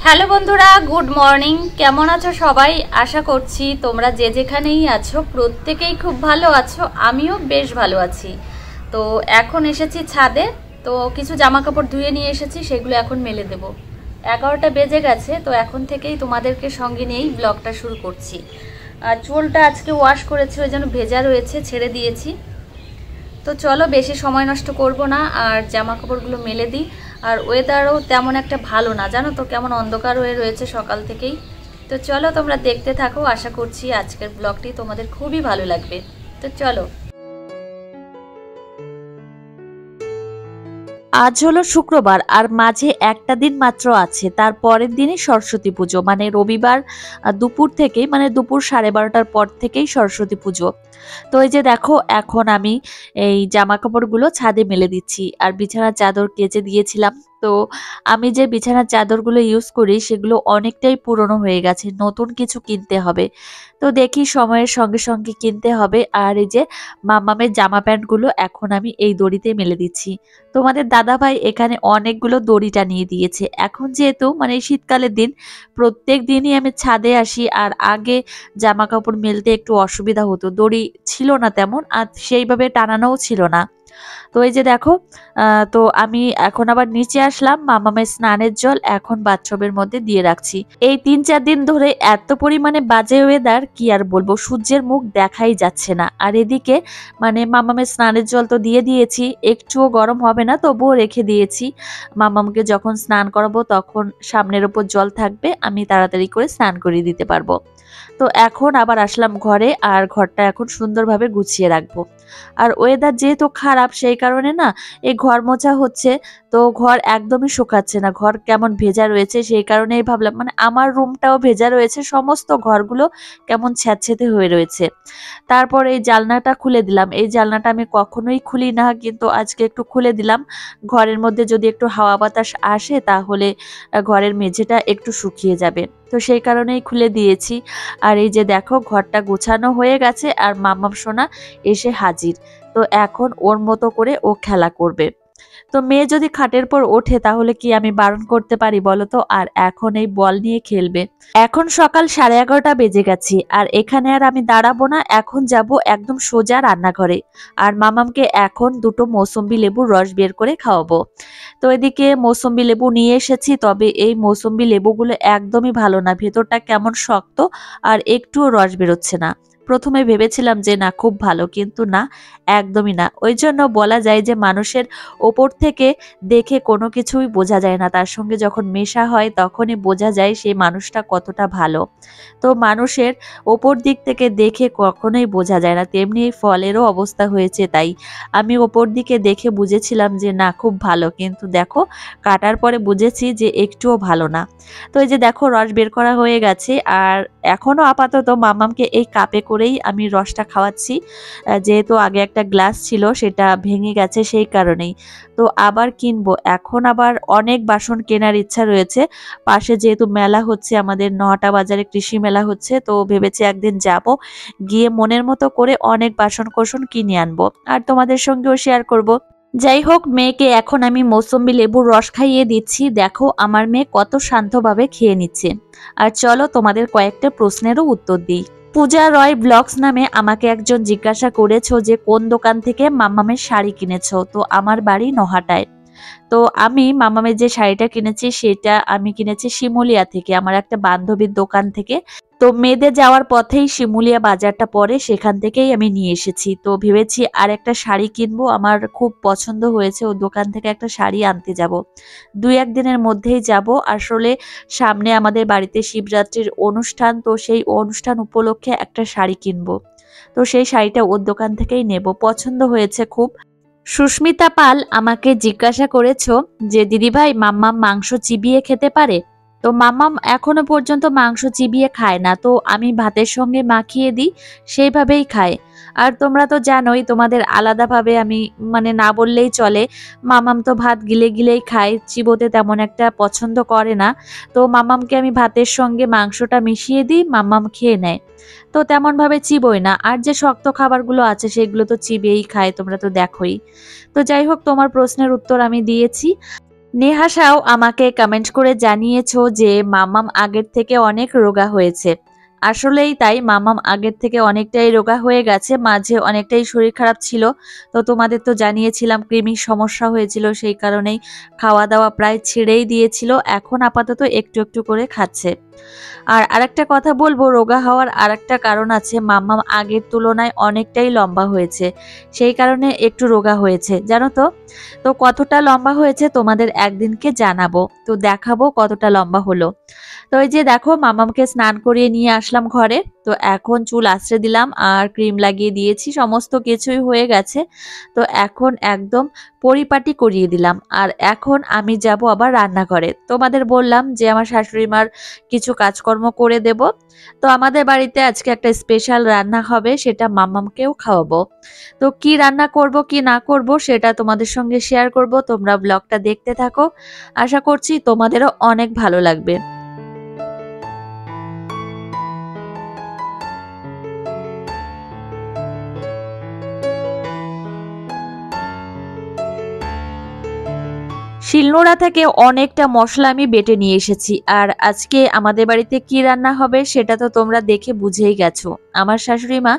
Hello বন্ধুরা, good morning. কেমন আছো সবাই? আশা করছি তোমরা যে যেখানেই আছো প্রত্যেকেই খুব ভালো আছো। আমিও বেশ ভালো আছি। তো এখন এসেছি ছাদে, তো কিছু জামা কাপড় ধুয়ে নিয়ে এসেছি, সেগুলো এখন মেলে দেব। 11টা বেজে গেছে, তো এখন থেকেই তোমাদেরকে সঙ্গে নিয়েই ব্লগটা শুরু করছি। আর চুলটা আজকে ওয়াশ করেছি, ওই জন্য ভেজা রয়েছে, ছেড়ে দিয়েছি। তো চলো বেশি সময় নষ্ট করব না, আর জামা কাপড়গুলো মেলে দিই। আর ওয়েদারও তেমন একটা ভালো না, জানো তো, কেমন অন্ধকার হয়ে রয়েছে সকাল থেকেই। তো চলো তোমরা দেখতে থাকো, আশা করছি আজকের ব্লগটি তোমাদের খুবই ভালো লাগবে। তো চলো। আজ হলো শুক্রবার, আর মাঝে একটা দিন মাত্র আছে, তার পরের দিনই সরস্বতী পুজো, মানে রবিবার দুপুর থেকেই, মানে দুপুর 12:30টার পর থেকেই সরস্বতী পুজো। তো এই যে দেখো, এখন আমি এই জামা কাপড়গুলো ছাদে মেলে দিচ্ছি, আর বিছানার চাদর কেচে দিয়েছিলাম। তো আমি যে বিছানার চাদরগুলো ইউজ করি সেগুলো অনেকটাই পুরনো হয়ে গেছে, নতুন কিছু কিনতে হবে। তো দেখি সময়ের সঙ্গে সঙ্গে কিনতে হবে। আর এই যে মামামের জামা প্যান্টগুলো এখন আমি এই দড়িতে মেলে দিচ্ছি। তোমাদের দাদাভাই এখানে অনেকগুলো দড়ি টানিয়ে দিয়েছে। এখন যেহেতু মানে শীতকালের দিন, প্রত্যেক দিনই আমি ছাদে আসি, আর আগে জামা কাপড় মেলতে একটু অসুবিধা হতো, দড়ি ছিল না তেমন, আর সেইভাবে টানানোও ছিল না। তো এই যে দেখো, তো আমি এখন আবার নিচে আসলাম, মামামের স্নানের জল এখন বাথটবের মধ্যে দিয়ে রাখছি। এই 3-4 দিন ধরে এত পরিমাণে বাজে ওয়েদার, কি আর বলবো, সূর্যের মুখ দেখাই যাচ্ছে না। আর এদিকে মানে মামামের স্নানের জল তো দিয়ে দিয়েছি, একটুও গরম হবে না, তবুও রেখে দিয়েছি। মামামকে যখন স্নান করাবো তখন সামনের ওপর জল থাকবে, আমি তাড়াতাড়ি করে স্নান করিয়ে দিতে পারবো। তো এখন আবার আসলাম ঘরে, আর ঘরটা এখন সুন্দরভাবে গুছিয়ে রাখবো। আর ওয়েদার যেহেতু খারাপ, সেই কারণে না এই ঘর মোছা হচ্ছে, তো ঘর একদমই শুকাচ্ছে না, ঘর কেমন ভেজা রয়েছে। সেই কারণেই ভাবলাম, মানে আমার রুমটাও ভেজা রয়েছে, সমস্ত ঘরগুলো কেমন ছ্যাঁতছ্যাঁতে হয়ে রয়েছে। তারপর এই জানলাটা খুলে দিলাম, এই জানলাটা আমি কখনোই খুলি না, কিন্তু আজকে একটু খুলে দিলাম। ঘরের মধ্যে যদি একটু হাওয়া বাতাস আসে তাহলে ঘরের মেঝেটা একটু শুকিয়ে যাবে, তো সেই কারণেই খুলে দিয়েছি। আর এই যে দেখো, ঘরটা গোছানো হয়ে গেছে, আর মাম্মাম সোনা এসে হাজির। তো এখন ওর মতো করে ও খেলা করবে। তো মেয়ে যদি খাটের পর ওঠে তাহলে কি আমি বারণ করতে পারি বলো তো? আর এখন এই বল নিয়ে খেলবে। এখন সকাল 11:30 বেজে গেছে, আর এখানে আর আমি দাঁড়াবো না, এখন যাব একদম সোজা রান্নাঘরে। আর মামামকে এখন দুটো মৌসুম্বি লেবুর রস বের করে খাওয়াবো। তো এদিকে মৌসুম্বি লেবু নিয়ে এসেছি, তবে এই মৌসুম্বি লেবুগুলো একদমই ভালো না, ভেতরটা কেমন শক্ত, আর একটুও রস বেরোচ্ছে না। প্রথমে ভেবেছিলাম যে না, খুব ভালো, কিন্তু না, একদমই না। ওই জন্য বলা যায় যে মানুষের ওপর থেকে দেখে কোনো কিছুই বোঝা যায় না, তার সঙ্গে যখন মেশা হয় তখনই বোঝা যায় সেই মানুষটা কতটা ভালো। তো মানুষের ওপর দিক থেকে দেখে কখনোই বোঝা যায় না, তেমনি এই ফলেরও অবস্থা হয়েছে তাই। আমি ওপর দিকে দেখে বুঝেছিলাম যে না, খুব ভালো, কিন্তু দেখো কাটার পরে বুঝেছি যে একটুও ভালো না। তো এই যে দেখো, রস বের করা হয়ে গেছে, আর এখনো আপাতত মামামকে এই কাপে করেই আমি রসটা খাওয়াচ্ছি, যেহেতু আগে একটা গ্লাস ছিল সেটা ভেঙে গেছে, সেই কারণেই। তো আবার কিনবো, এখন আবার অনেক বাসন কেনার ইচ্ছা রয়েছে। পাশে যেহেতু মেলা হচ্ছে, আমাদের নহাটা বাজারে কৃষি মেলা হচ্ছে, তো ভেবেছি একদিন যাব, গিয়ে মনের মতো করে অনেক বাসন কোসন কিনে আনবো, আর তোমাদের সঙ্গেও শেয়ার করব। যাই হোক, মেয়েকে এখন আমি মৌসুম্বি লেবুর রস খাইয়ে দিচ্ছি। দেখো আমার মেয়ে কত শান্তভাবে খেয়ে নিচ্ছে। আর চলো তোমাদের কয়েকটা প্রশ্নেরও উত্তর দিই। পূজা রয় ব্লগস নামে আমাকে একজন জিজ্ঞাসা করেছো যে কোন দোকান থেকে মাম্মামের শাড়ি কিনেছো। তো আমার বাড়ি নহাটায়। তো আমি মামামের যে শাড়িটা কিনেছি সেটা আমি কিনেছি শিমুলিয়া থেকে, আমার একটা বান্ধবীর দোকান থেকে। তো মেয়েদের যাওয়ার পথেই শিমুলিয়া বাজারটা পড়ে, সেখান থেকেই আমি নিয়ে এসেছি। তো ভেবেছি আর একটা শাড়ি কিনবো, আমার খুব পছন্দ হয়েছে, ও দোকান থেকে একটা শাড়ি আনতে যাব। 2-1 দিনের মধ্যেই যাব। আসলে সামনে আমাদের বাড়িতে শিবরাত্রির অনুষ্ঠান, তো সেই অনুষ্ঠান উপলক্ষে একটা শাড়ি কিনবো। তো সেই শাড়িটা ওর দোকান থেকেই নেব, পছন্দ হয়েছে খুব। সুস্মিতা পাল আমাকে জিজ্ঞাসা করেছো যে দিদিভাই, মাম্মাম মাংস চিবিয়ে খেতে পারে? তো মাম্মাম এখনো পর্যন্ত মাংস চিবিয়ে খায় না, তো আমি ভাতের সঙ্গে মাখিয়ে দিই, সেইভাবেই খায়। আর তোমরা তো জানোই, তোমাদের আলাদাভাবে আমি মানে না বললেই চলে, মাম্মাম তো ভাত গিলে গিলেই খায়, চিবোতে তেমন একটা পছন্দ করে না। তো মাম্মামকে আমি ভাতের সঙ্গে মাংসটা মিশিয়ে দিই, মাম্মাম খেয়ে নেয়। তো তেমন ভাবে চিবোই না, আর যে শক্ত খাবারগুলো আছে সেগুলো তো চিবিয়েই খায়, তোমরা তো দেখোই। তো যাই হোক, তোমার প্রশ্নের উত্তর আমি দিয়েছি। নেহাসাও আমাকে কমেন্ট করে জানিয়েছো যে মামাম আগের থেকে অনেক রোগা হয়েছে। আসলেই তাই, মামাম আগের থেকে অনেকটাই রোগা হয়ে গেছে, মাঝে অনেকটাই শরীর খারাপ ছিল। তো তোমাদের তো জানিয়েছিলাম কৃমির সমস্যা হয়েছিল, সেই কারণেই খাওয়া দাওয়া প্রায় ছেড়েই দিয়েছিল। এখন আপাতত একটু একটু করে খাচ্ছে। আর আরেকটা কথা বলবো, রোগা হওয়ার আরেকটা কারণ আছে, মাম্মাম আগের তুলনায় অনেকটাই লম্বা হয়েছে, সেই কারণে একটু রোগা হয়েছে জানো তো। তো কতটা লম্বা হয়েছে তোমাদের একদিনকে জানাবো, তো দেখাবো কতটা লম্বা হলো। তো এই যে দেখো মামামকে স্নান করিয়ে নিয়ে আসলাম ঘরে। তো এখন চুল আঁচড়ে দিলাম আর ক্রিম লাগিয়ে দিয়েছি, সমস্ত কিছুই হয়ে গেছে। তো এখন একদম পরিপাটি করিয়ে দিলাম। আর এখন আমি যাব আবার রান্নাঘরে। তোমাদের বললাম যে আমার শাশুড়ি মার কিছু কাজকর্ম করে দেব। তো আমাদের বাড়িতে আজকে একটা স্পেশাল রান্না হবে, সেটা মাম্মামকেও খাওয়াবো। তো কি রান্না করব কি না করব সেটা তোমাদের সঙ্গে শেয়ার করব, তোমরা ব্লগটা দেখতে থাকো। আশা করছি তোমাদেরও অনেক ভালো লাগবে। শিলনোড়া থেকে অনেকটা মশলা আমি বেটে নিয়ে এসেছি। আর আজকে আমাদের বাড়িতে কি রান্না হবে সেটা তো তোমরা দেখে বুঝেই গেছো। আমার শাশুড়ি মা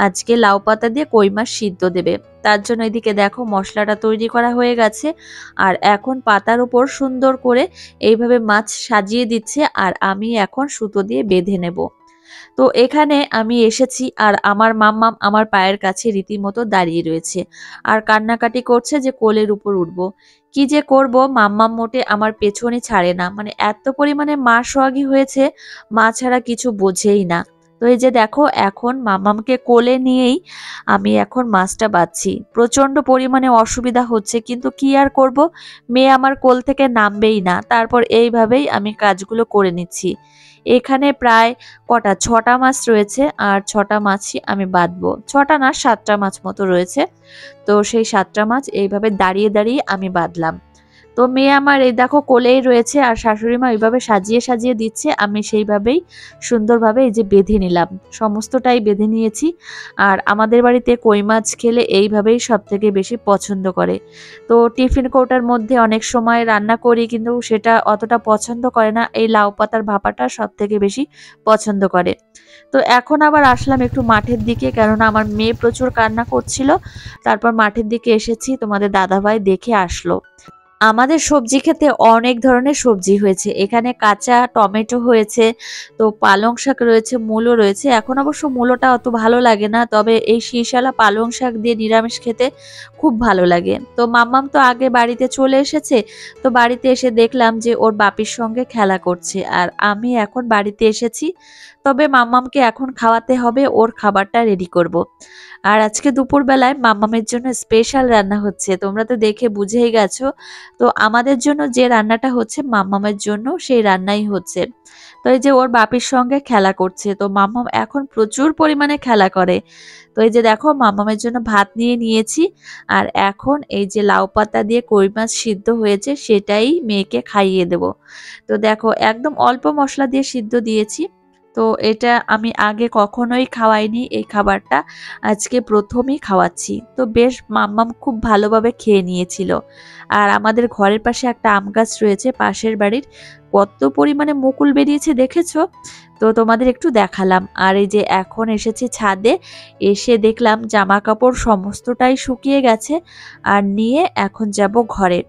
আজকে লাউ পাতা দিয়ে কই মাছ সিদ্ধ দেবে, তার জন্য এদিকে দেখো মশলাটা তৈরি করা হয়ে গেছে। আর এখন পাতার উপর সুন্দর করে এইভাবে মাছ সাজিয়ে দিচ্ছে, আর আমি এখন সুতো দিয়ে বেঁধে নেব। তো এখানে আমি এসেছি আর আমার মাম্মাম আমার পায়ের কাছে রীতিমতো দাঁড়িয়ে রয়েছে আর কান্নাকাটি করছে যে কোলের উপর উঠবো। কি যে করব, মাম্মাম মোটে আমার পেছনে ছাড়ে না, মানে এত পরিমাণে মা সোহাগী হয়েছে, মা ছাড়া কিছু বোঝেই না। তো এই যে দেখো এখন মাম্মামকে কোলে নিয়েই আমি এখন মাছটা বাঁধছি। প্রচন্ড পরিমাণে অসুবিধা হচ্ছে, কিন্তু কি আর করব, মেয়ে আমার কোল থেকে নামবেই না। তারপর এইভাবেই আমি কাজগুলো করে নিচ্ছি। এখানে প্রায় কটা 6টা মাছ রয়েছে, আর 6টা মাছই আমি বাঁধবো। 6টা না 7টা মাছ মতো রয়েছে। তো সেই 7টা মাছ এইভাবে দাঁড়িয়ে দাঁড়িয়ে আমি বাঁধলাম। তো মেয়ে আমার এই দেখো কোলেই রয়েছে, আর শাশুড়ি মা ওইভাবে সাজিয়ে সাজিয়ে দিচ্ছে, আমি সেইভাবেই সুন্দরভাবে এই যে বেঁধে নিলাম, সমস্তটাই বেঁধে নিয়েছি। আর আমাদের বাড়িতে কই মাছ খেলে এইভাবেই সব থেকে বেশি পছন্দ করে। তো টিফিন কৌটার মধ্যে অনেক সময় রান্না করি, কিন্তু সেটা অতটা পছন্দ করে না, এই লাউ পাতার ভাপাটা সব থেকে বেশি পছন্দ করে। তো এখন আবার আসলাম একটু মাঠের দিকে, কেননা আমার মেয়ে প্রচুর কান্না করছিল। তারপর মাঠের দিকে এসেছি, তোমাদের দাদাভাই দেখে আসলো। আমাদের সবজি খেতে অনেক ধরনের সবজি হয়েছে, এখানে কাঁচা টমেটো হয়েছে, তো পালং শাক রয়েছে, মূলো রয়েছে। এখন অবশ্য মূলোটা অত ভালো লাগে না, তবে এই শীষালা পালং শাক দিয়ে নিরামিষ খেতে খুব ভালো লাগে। তো মাম্মাম তো আগে বাড়িতে চলে এসেছে, তো বাড়িতে এসে দেখলাম যে ওর বাপির সঙ্গে খেলা করছে, আর আমি এখন বাড়িতে এসেছি। তবে মাম্মামকে এখন খাওয়াতে হবে, ওর খাবারটা রেডি করব। আর আজকে দুপুরবেলায় মাম্মামের জন্য স্পেশাল রান্না হচ্ছে, তোমরা তো দেখে বুঝেই গেছো। তো আমাদের জন্য যে রান্নাটা হচ্ছে মাম্মামের জন্য সেই রান্নাই হচ্ছে। তো এই যে ওর বাপির সঙ্গে খেলা করছে, তো মাম্মাম এখন প্রচুর পরিমাণে খেলা করে। তো এই যে দেখো মাম্মামের জন্য ভাত নিয়ে নিয়েছি, আর এখন এই যে লাউ পাতা দিয়ে কই মাছ সিদ্ধ হয়েছে সেটাই মেয়েকে খাইয়ে দেব। তো দেখো একদম অল্প মশলা দিয়ে সিদ্ধ দিয়েছি। তো এটা আমি আগে কখনোই খাওয়াইনি, এই খাবারটা আজকে প্রথমই খাওয়াচ্ছি। তো বেশ মাম্মাম খুব ভালোভাবে খেয়ে নিয়েছিল। আর আমাদের ঘরের পাশে একটা আম গাছ রয়েছে পাশের বাড়ির, কত পরিমাণে মুকুল বেরিয়েছে দেখেছো। তো তোমাদের একটু দেখালাম। আর এই যে এখন এসেছি ছাদে, এসে দেখলাম জামা কাপড় সমস্তটাই শুকিয়ে গেছে, আর নিয়ে এখন যাব ঘরে।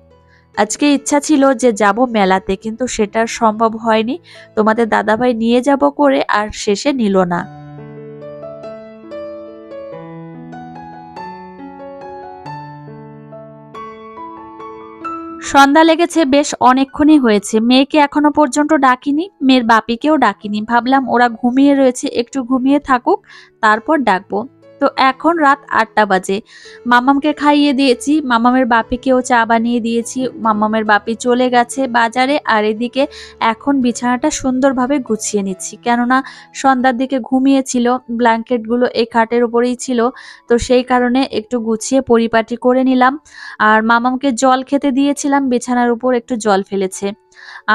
আজকে ইচ্ছা ছিল যে যাব মেলাতে, কিন্তু সেটা সম্ভব হয়নি, তোমাদের দাদাভাই নিয়ে যাব করে আর শেষে নিল না। সন্ধ্যা লেগেছে, বেশ অনেকক্ষণই হয়েছে, মেয়েকে এখনো পর্যন্ত ডাকিনি, মেয়ের বাপিকেও ডাকিনি, ভাবলাম ওরা ঘুমিয়ে রয়েছে, একটু ঘুমিয়ে থাকুক, তারপর ডাকবো। তো এখন রাত 8টা বাজে, মামামকে খাইয়ে দিয়েছি, মামামের বাপিকেও চা বানিয়ে দিয়েছি, মামামের বাপি চলে গেছে বাজারে। আর এদিকে এখন বিছানাটা সুন্দরভাবে গুছিয়ে নিচ্ছি, কেননা সন্ধ্যার দিকে ঘুমিয়েছিল, ব্ল্যাঙ্কেটগুলো এই খাটের উপরেই ছিল, তো সেই কারণে একটু গুছিয়ে পরিপাটি করে নিলাম। আর মামামকে জল খেতে দিয়েছিলাম, বিছানার উপর একটু জল ফেলেছে।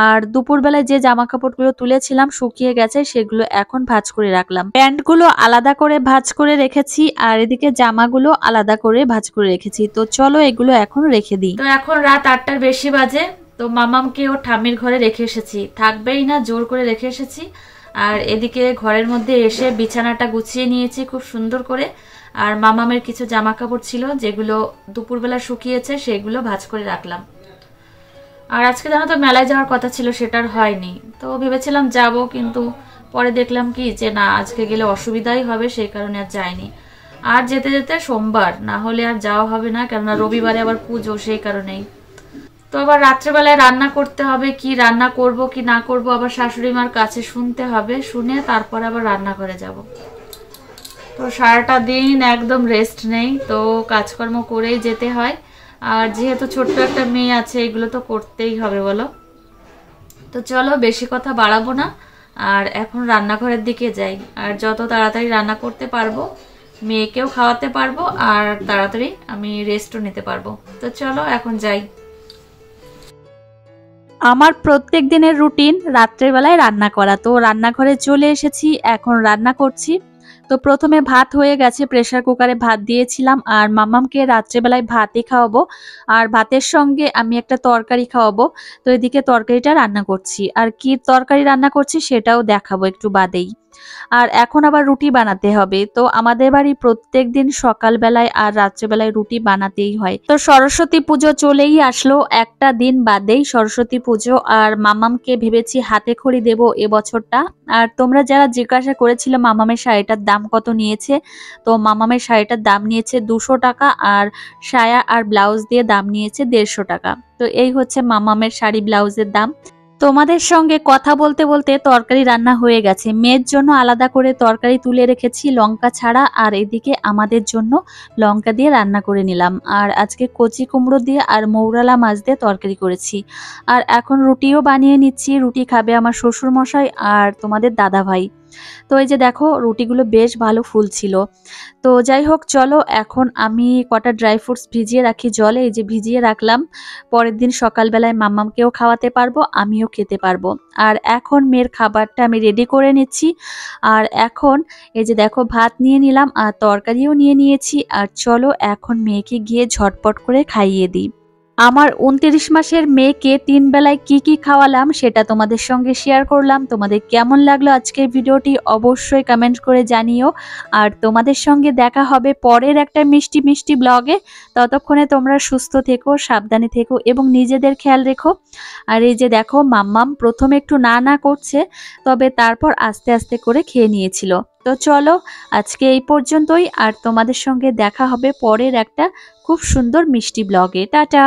আর দুপুরবেলায় যে জামা কাপড়গুলো তুলেছিলাম শুকিয়ে গেছে, সেগুলো এখন ভাঁজ করে রাখলাম। প্যান্টগুলো আলাদা করে ভাঁজ করে রেখেছি, আর এদিকে জামাগুলো আলাদা করে ভাঁজ করে রেখেছি। তো চলো এগুলো এখন রেখে দিই। তো এখন রাত 8টার বেশি বাজে, তো মামামকে ওর ঠাম্মির ঘরে রেখে এসেছি, থাকবেই না, জোর করে রেখে এসেছি। আর এদিকে ঘরের মধ্যে এসে বিছানাটা গুছিয়ে নিয়েছি খুব সুন্দর করে। আর মামামের কিছু জামা কাপড় ছিল যেগুলো দুপুরবেলা শুকিয়েছে, সেগুলো ভাঁজ করে রাখলাম। আর আজকে জানো তো মেলায় যাওয়ার কথা ছিল, সেটার হয়নি। তো ভেবেছিলাম যাব, কিন্তু পরে দেখলাম কি যে না, আজকে গেলে অসুবিধাই হবে, সেই কারণে আর যাইনি। আর যেতে যেতে সোমবার, না হলে আর যাওয়া হবে না, কেননা রবিবারে আবার পুজো, সেই কারণেই। তো আবার রাত্রেবেলায় রান্না করতে হবে, কি রান্না করব কি না করব আবার শাশুড়ি মার কাছে শুনতে হবে, শুনে তারপর আবার রান্না করে যাব। তো সারাটা দিন একদম রেস্ট নেই, তো কাজকর্ম করেই যেতে হয়। আর যেহেতু ছোট্ট একটা মেয়ে আছে, এগুলো তো করতেই হবে বলো। তো চলো বেশি কথা বাড়াবো না, আর এখন রান্নাঘরের দিকে যাই। আর যত তাড়াতাড়ি রান্না করতে পারবো, মেয়েকেও খাওয়াতে পারবো, আর তাড়াতাড়ি আমি রেস্টও নিতে পারবো। তো চলো এখন যাই। আমার প্রত্যেক দিনের রুটিন রাত্রের বেলায় রান্না করা। তো রান্নাঘরে চলে এসেছি, এখন রান্না করছি। তো প্রথমে ভাত হয়ে গেছে, প্রেসার কুকারে ভাত দিয়েছিলাম। আর মাম্মামকে রাত্রেবেলায় ভাতই খাওয়াবো, আর ভাতের সঙ্গে আমি একটা তরকারি খাওয়াবো। তো এদিকে তরকারিটা রান্না করছি, আর কি তরকারি রান্না করছি সেটাও দেখাবো একটু বাদেই। আর এখন আবার রুটি বানাতে হবে। তো আমাদের বাড়ি প্রত্যেক দিন সকালবেলায় আর রাত্রেবেলায় রুটি বানাতেই হয়। তো সরস্বতী পুজো চলেই আসলো, একটা দিন বাদেই সরস্বতী পুজো। আর মামামকে ভেবেছি হাতে খড়ি দেব এবছরটা। আর তোমরা যারা জিজ্ঞাসা করেছিল মামামের শাড়িটার দাম কত নিয়েছে, তো মামামের শাড়িটার দাম নিয়েছে 200 টাকা, আর সায়া আর ব্লাউজ দিয়ে দাম নিয়েছে 150 টাকা। তো এই হচ্ছে মামামের শাড়ি ব্লাউজের দাম। তোমাদের সঙ্গে কথা বলতে বলতে তরকারি রান্না হয়ে গেছে। মেয়ের জন্য আলাদা করে তরকারি তুলে রেখেছি লঙ্কা ছাড়া, আর এদিকে আমাদের জন্য লঙ্কা দিয়ে রান্না করে নিলাম। আর আজকে কচি কুমড়ো দিয়ে আর মৌরালা মাছ দিয়ে তরকারি করেছি। আর এখন রুটিও বানিয়ে নিচ্ছি, রুটি খাবে আমার শ্বশুর মশাই আর তোমাদের দাদা ভাই। তো এই যে দেখো রুটিগুলো বেশ ভালো ফুলছিল। তো যাই হোক, চলো এখন আমি কটা ড্রাই ফ্রুটস ভিজিয়ে রাখি জলে, এই যে ভিজিয়ে রাখলাম। পরের দিন সকালবেলায় মাম্মামকেও খাওয়াতে পারবো, আমিও খেতে পারবো। আর এখন মেয়ের খাবারটা আমি রেডি করে নিচ্ছি। আর এখন এই যে দেখো ভাত নিয়ে নিলাম, আর তরকারিও নিয়ে নিয়েছি। আর চলো এখন মেয়েকে গিয়ে ঝটপট করে খাইয়ে দিই। আমার 29 মাসের মেয়েকে 3 বেলায় কি কি খাওয়ালাম সেটা তোমাদের সঙ্গে শেয়ার করলাম। তোমাদের কেমন লাগলো আজকের ভিডিওটি অবশ্যই কমেন্ট করে জানিও। আর তোমাদের সঙ্গে দেখা হবে পরের একটা মিষ্টি মিষ্টি ব্লগে। ততক্ষণে তোমরা সুস্থ থেকো, সাবধানে থেকো এবং নিজেদের খেয়াল রেখো। আর এই যে দেখো মাম্মাম প্রথমে একটু না না করছে, তবে তারপর আস্তে আস্তে করে খেয়ে নিয়েছিল। তো চলো আজকে এই পর্যন্তই, আর তোমাদের সঙ্গে দেখা হবে পরের একটা খুব সুন্দর মিষ্টি ব্লগে। টাটা।